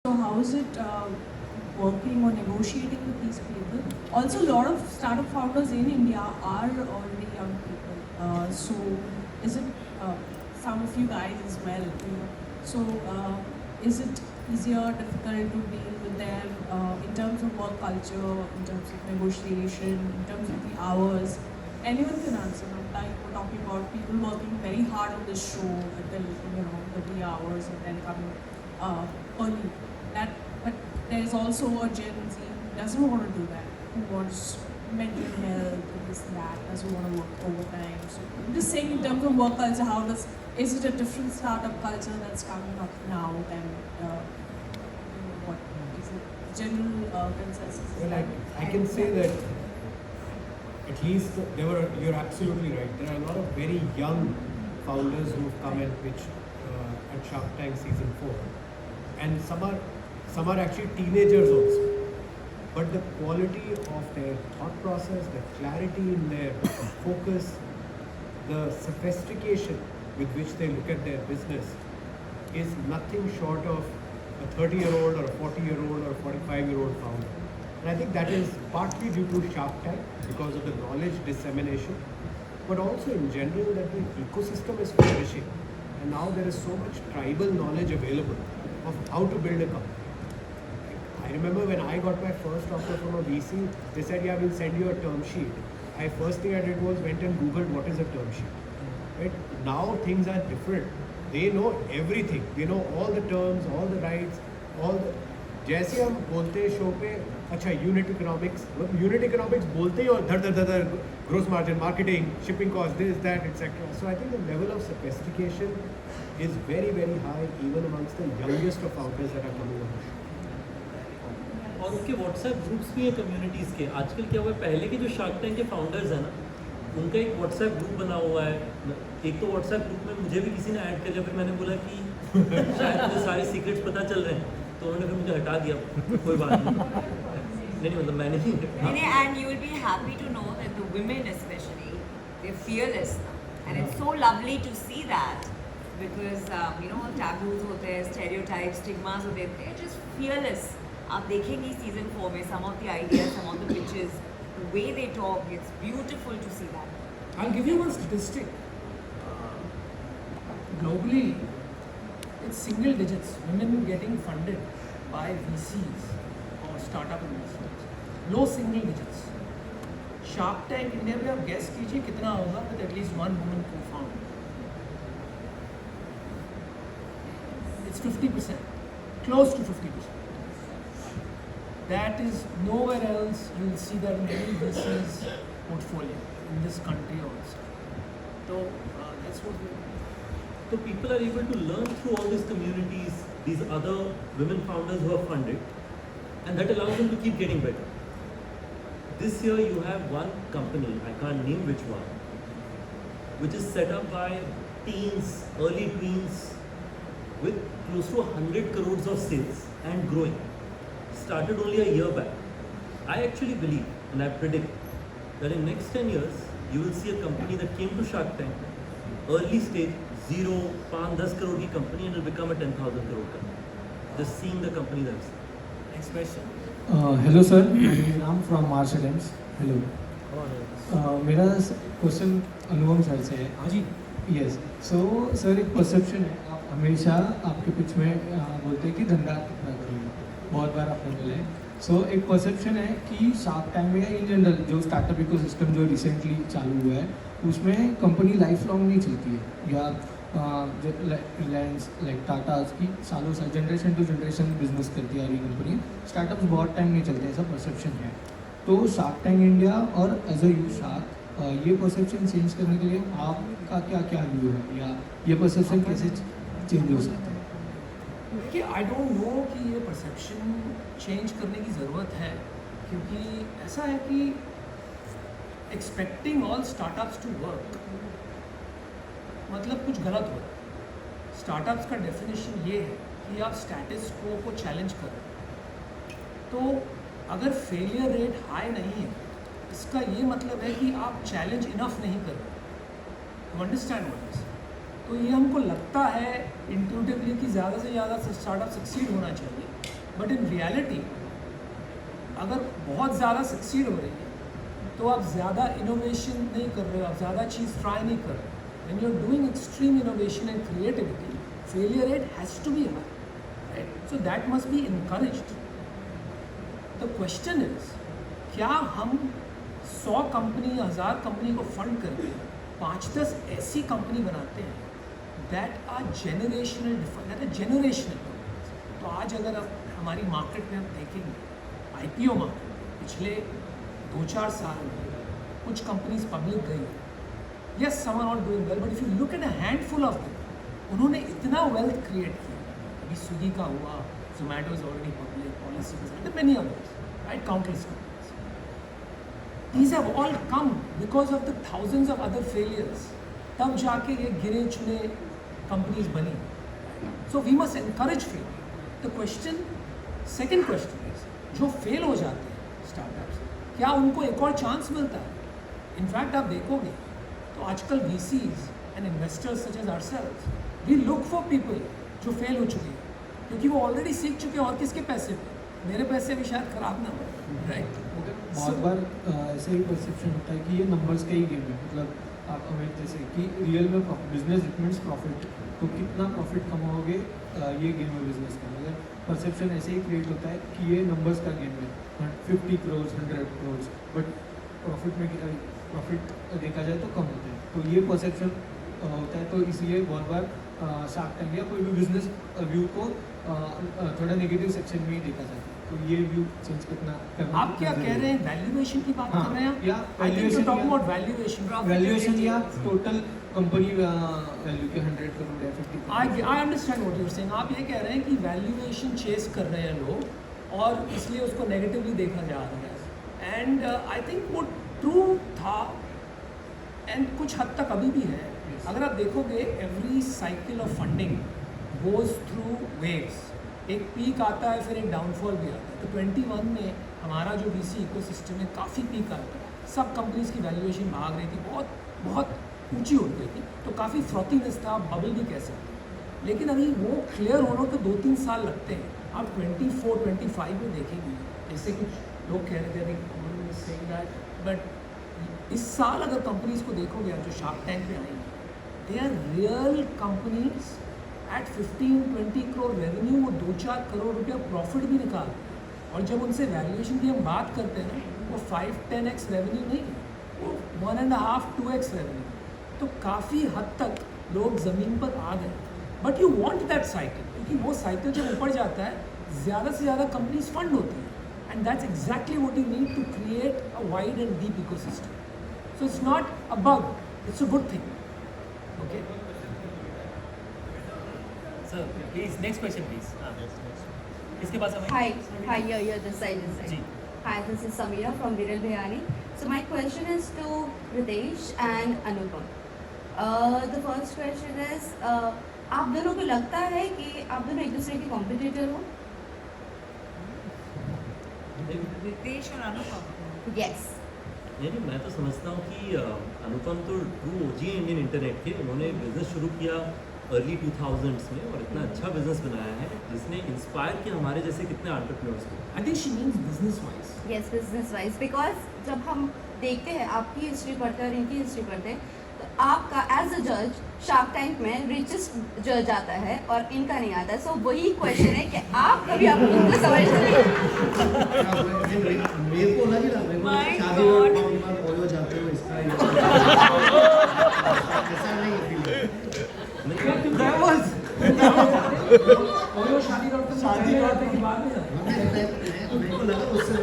So how is it working or negotiating with these people? Also, a lot of startup founders in India are already young people. So is it some of you guys as well? You know? So is it easier, difficult to deal with them in terms of work culture, in terms of negotiation, in terms of the hours? Anyone can answer. Like we're talking about people working very hard on this show until the wee hours and then coming early. But there is also a Gen Z who doesn't want to do that, who wants mental health and this and that, doesn't want to work overtime. So I'm just saying in terms of work culture, is it a different startup culture that's coming up now than what is it general consensus? Well, I can say that at least you're absolutely right. There are a lot of very young founders who've come and pitched at Shark Tank season 4, and some are actually teenagers also. But the quality of their thought process, the clarity in their focus, the sophistication with which they look at their business is nothing short of a 30-year-old or a 40-year-old or a 45-year-old founder. And I think that is partly due to Shark Tank because of the knowledge dissemination, but also in general that the ecosystem is flourishing. And now there is so much tribal knowledge available of how to build a company. I remember when I got my first offer from a VC, they said, yeah, we'll send you a term sheet. First thing I did was went and Googled what is a term sheet. Right? Now things are different. They know everything. They know all the terms, all the rights, all the... जैसे हम बोलते हैं show पे अच्छा unit economics बोलते ही और धर gross margin marketing shipping cost this that etcetera so I think the level of sophistication is very very high even amongst the youngest of founders that are coming on. और उनके WhatsApp groups भी हैं communities के। आजकल क्या हुआ है, पहले के जो शार्क टैंक के फाउंडर्स हैं ना, उनका एक व्हाट्सएप ग्रुप बना हुआ है। एक तो व्हाट्सएप ग्रुप में मुझे भी किसी ने ऐड किया, फिर मैंने बोला कि शायद मुझे सारे सीक्रेट्स पता चल रहे हैं, तो उन्होंने फिर मुझे हटा दिया। कोई बात नहीं, मतलब मैंने ही and you will be happy to know that the women especially, they're fearless now. And it's so lovely to see that because taboos होते हैं, stereotypes, stigmas होते हैं, they're just fearless. आप देखेंगे season 4 में some of the ideas, some of the pitches, the way they talk, it's beautiful to see that. I'll give you one statistic. Globally, it's single digits women getting funded by VCs or startup investors. Low single digits. Shark Tank India में आप guess कीजिए कितना होगा with at least one woman co-founder. It's 50%, close to 50%. That is nowhere else you will see that in any VC's portfolio in this country also. So that's what we. So people are able to learn through all these communities, these other women founders who are funded, and that allows them to keep getting better. This year you have one company, I can't name which one, which is set up by teens, early tweens, with close to 100 crores of sales and growing. Started only a year back. I actually believe and I predict that in next 10 years you will see a company that came to Shark Tank, early stage, 0, 5-10 crore की company, and will become a 10,000 crore company. Just seeing the company themselves. Next question. Hello sir, my name is Ram from Marsh Adams. Hello. मेरा question अनुपम sir से है। हाँ जी। Yes, so sir एक perception है, आप हमेशा आपके पिच में बोलते हैं कि धंधा कितना करोगे, बहुत बार आपने बोला है। सो एक परसेप्शन है कि शार्क टैंक में या इन जनरल जो स्टार्टअप इकोसिस्टम जो रिसेंटली चालू हुआ है उसमें कंपनी लाइफ लॉन्ग नहीं चलती है, या रिलायंस लाइक टाटा की सालों साल जनरेशन टू जनरेशन बिजनेस करती आ रही कंपनी, स्टार्टअप्स बहुत टाइम नहीं चलते, ऐसा परसेप्शन है। तो शार्क टैंक इंडिया और एज अ यू शार्क ये परसेप्शन चेंज करने के लिए आपका क्या व्यू है, या ये परसेप्शन कैसे चेंज हो सकता है? देखिए, आई डोंट नो कि ये परसेप्शन चेंज करने की ज़रूरत है, क्योंकि ऐसा है कि expecting all startups to work मतलब कुछ गलत हो रहा है। स्टार्टअप्स का डेफिनेशन ये है कि आप स्टेटस को चैलेंज कर रहे हैं, तो अगर फेलियर रेट हाई नहीं है इसका ये मतलब है कि आप चैलेंज इनफ नहीं कर रहे। You understand what is? तो ये हमको लगता है इंट्यूटिवली कि ज़्यादा से ज़्यादा स्टार्टअप सक्सीड होना चाहिए, बट इन रियलिटी अगर बहुत ज़्यादा सक्सीड हो रही है तो आप ज़्यादा इनोवेशन नहीं कर रहे हो, आप ज़्यादा चीज़ ट्राई नहीं कर रहे। When you're doing extreme innovation and creativity, failure rate has to be high, right? So that must be encouraged. The question is, क्या हम 100 कंपनी 1000 कंपनी को फंड करके 5-10 ऐसी कंपनी बनाते हैं दैट आर जेनरेशनल। तो आज अगर आप हमारी मार्केट में आप देखेंगे, IPO मार्केट पिछले 2-4 साल में कुछ कंपनीज पब्लिक गई है। Yes, some are not doing well, but if you look at a handful of them, उन्होंने इतना wealth create किया। अभी स्विगी का हुआ, Zomato is already public, Policy is and many others, right? Countless companies. These have all come because of the thousands of other failures. तब जाके ये गिने चुने companies बनी। So we must encourage failure. The question, second question is, जो fail हो जाते हैं startups, क्या उनको एक और chance मिलता है? In fact, आप देखोगे तो आजकल VCs and investors such as ourselves, we look for people जो फेल हो चुके हैं, क्योंकि वो ऑलरेडी सीख चुके हैं और किसके पैसे पे, मेरे पैसे भी शायद खराब ना हो, राइट? बहुत बार ऐसे ही परसेप्शन होता है कि ये नंबर्स का ही गेम है। मतलब आप हमें जैसे कि रियल में बिजनेस इट मीन्स प्रॉफिट, तो कितना प्रॉफिट कमाओगे ये गेम है बिजनेस का। मगर परसेप्शन ऐसे ही क्रिएट होता है कि ये नंबर्स का गेम है, 50 करोड़ 100 करोड़, बट प्रॉफिट देखा जाए तो कम होते हैं। तो ये परसेप्शन होता है, तो इसलिए बहुत बार शार्क टैंक या कोई भी बिजनेस व्यू को थोड़ा नेगेटिव सेक्शन में ही देखा जाता है। तो ये व्यू चेंज करना आप क्या कह रहे हैं, वैल्यूएशन की बात कर रहे हैं? या I think you talk about valuation. Valuation या टोटल कंपनी वैल्यू के 100 करोड़ या 50 crore. I understand what you are saying. आप ये कह रहे हैं कि वैल्यूएशन चेस कर रहे हैं लोग और इसलिए उसको नेगेटिवली देखा जा रहा है, एंड आई थिंक वो ट्रू था एंड कुछ हद तक अभी भी है। अगर आप देखोगे every cycle of funding goes through waves, एक पीक आता है फिर एक डाउनफॉल भी आता है। तो 21 में हमारा जो VC इकोसिस्टम है काफ़ी पीक आता है, सब कंपनीज की वैल्यूएशन भाग रही थी, बहुत ऊंची हो गई थी, तो काफ़ी फ्रॉथीनेस था, आप बबल भी कह सकते हैं। लेकिन अभी वो क्लियर होने को 2-3 साल लगते हैं। आप 24-25 में देखेंगे, जैसे कुछ लोग कह रहे थे, बट इस साल अगर कंपनीज को देखोगे आप जो शार्क टैंक में आई, they are real companies at 15-20 crore revenue, वो 2-4 करोड़ रुपया प्रॉफिट भी निकालते हैं। और जब उनसे वैल्यूएशन की हम बात करते हैं ना, वो 5-10x रेवेन्यू नहीं, वो 1.5-2x रेवेन्यू। तो काफ़ी हद तक लोग ज़मीन पर आ गए। But you want that cycle, क्योंकि वो साइकिल जब ऊपर जाता है ज़्यादा से ज़्यादा कंपनीज फंड होती हैं, and that's exactly what you need to create a wide and deep ecosystem. So it's not a bug, it's a good thing. Okay. Sir please next question please. इसके पास हमें Hi, you're this side. Ji. Hi, this is Samira from Viral Bhayani. So my question is to Ritesh and Anupam. The first question is, आप दोनों को लगता है कि आप दोनों एक दूसरे के कॉम्पिटिटर हो? रितेश और अनुपम। Yes. नहीं, मैं तो समझता हूँ कि अनुपम तो ट्रू OG है इंडियन इंटरनेट के। उन्होंने बिजनेस शुरू किया अर्ली 2000s में और इतना अच्छा बिजनेस बनाया है जिसने इंस्पायर किया हमारे जैसे कितने एंटरप्रेन्योर्स को। I think she means business wise. Yes, business wise. Because जब हम देखते हैं आपकी हिस्ट्री पढ़ते हैं और इनकी हिस्ट्री पढ़ते हैं, तो आपका एज अ जज शार्क टैंक में रिचेस्ट जज आता है और इनका नहीं आता है। सो वही क्वेश्चन है कि आप कभी आप उनको समझते नहीं। मेरे को लग रहा है My शादी God. और फॉलो जाते हो इसका ऐसा नहीं शादी की बात नहीं मेरे को लगा उससे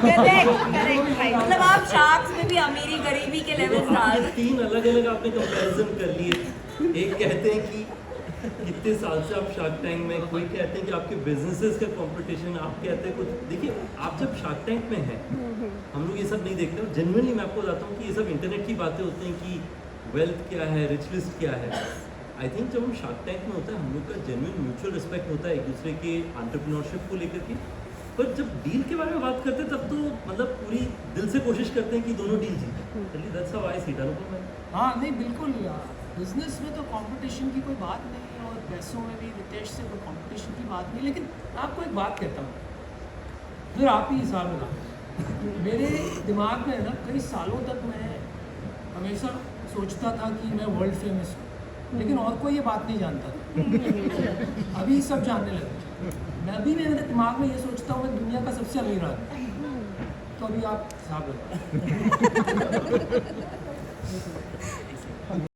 करेक्ट भाई, मतलब आप शार्क्स में भी अमीरी गरीबी के लेवल्स डाल आपने 3 अलग अलग आपने कंपैरिजन कर लिए। एक कहते हैं कि कितने साल से आप शार्क टैंक में, कोई कहते हैं कि आपके बिजनेसेस का कंपटीशन, आप कहते हैं कुछ। देखिए आप जब शार्क टैंक में हैं, हम लोग ये सब नहीं देखते। और जेन्युइनली मैं आपको बताता हूँ कि ये सब इंटरनेट की बातें होती हैं कि वेल्थ क्या है, रिच लिस्ट क्या है। आई थिंक जब हम शार्क टैंक में होता है, हम लोग का जेन्युइन म्यूचुअल रिस्पेक्ट होता है एक दूसरे के एंटरप्रेन्योरशिप को लेकर के। पर जब डील के बारे में बात करते हैं तब तो मतलब पूरी दिल से कोशिश करते हैं कि दोनों डील जीतें। That's how I see it. Anupam, हाँ नहीं बिल्कुल, बिजनेस में तो कंपटीशन की कोई बात नहीं है, और पैसों में भी रितेश से कोई कंपटीशन की बात नहीं। लेकिन आपको एक बात कहता हूँ, फिर आप ही हिसाब लगा। मेरे दिमाग में है ना, कई सालों तक मैं हमेशा सोचता था कि मैं वर्ल्ड फेमस हूँ, लेकिन और कोई ये बात नहीं जानता था। अभी सब जानने लगे। मैं अभी मेरे दिमाग में ये सोचता हूँ मैं दुनिया का सबसे अमीर आदमी। तो अभी आप हिसाब लगा।